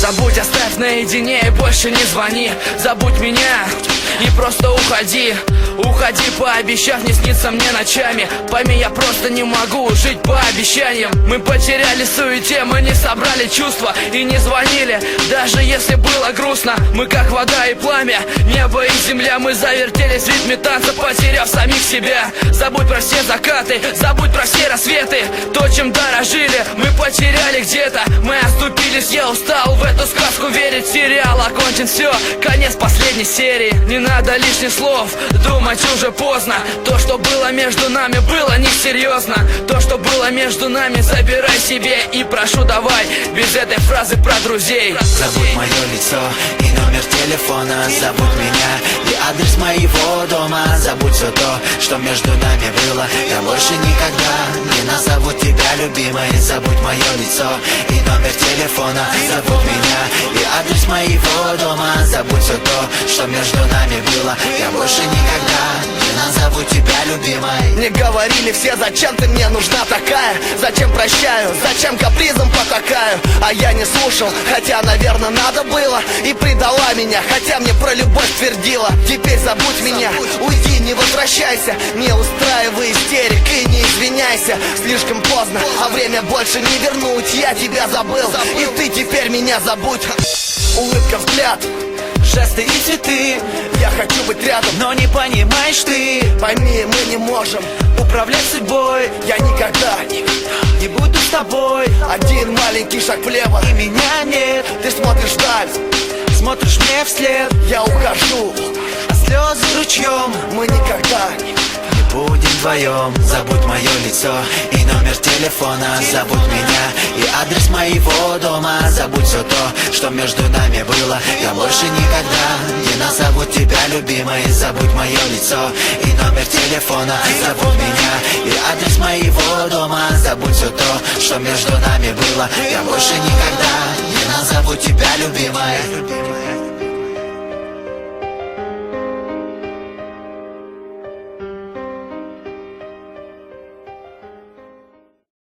Забудь, оставь наедине и больше не звони. Забудь меня и просто уходи. Уходи, пообещав не сниться мне ночами. Пойми, я просто не могу жить по обещаниям. Мы потеряли суете, мы не собрали чувства и не звонили, даже если было грустно. Мы как вода и пламя, небо и земля. Мы завертелись в ритме танца, потеряв самих себя. Забудь про все закаты, забудь про все рассветы. То, чем дорожили, мы потеряли где-то. Мы оступились, я устал в эту сказку верить. Сериал окончен, все, конец последней серии. Не надо лишних слов, думать уже поздно. То, что было между нами, было несерьезно. То, что было между нами, забирай себе. И прошу, давай, без этой фразы про друзей. Забудь мое лицо и номер телефона. Забудь меня и адрес моего дома. Забудь все то, что между нами было. Я больше никогда не назову тебя любимой. Забудь мое лицо и номер телефона. Забудь меня и адрес моего дома. Забудь все то, что между нами было. Я больше никогда не назову тебя любимой. Мне говорили все, зачем ты мне нужна такая? Зачем прощаю, зачем капризом потакаю? А я не слушал, хотя, наверное, надо было. И предала меня, хотя мне про любовь твердила. Теперь забудь меня, уйди, не возвращайся. Не устраивай истерик и не извиняйся. Слишком поздно, а время больше не вернуть. Я тебя забыл, и ты теперь меня забудь. Улыбка, взгляд, жесты и цветы. Я хочу быть рядом, но не понимаешь ты. пойми, мы не можем Управлять судьбой Я никогда не буду с тобой. Один маленький шаг влево, И меня нет. ты смотришь вдаль, Смотришь мне вслед, я ухожу. а слезы ручьем. Мы никогда Не будем вдвоем. Забудь мое лицо и номер телефона. Забудь меня и адрес моего дома. Забудь все то, что между нами было. Я больше никогда не назову тебя любимой. Забудь мое лицо и номер телефона. Забудь меня и адрес моего дома. Забудь все то, что между нами было. Я больше никогда не назову тебя любимой.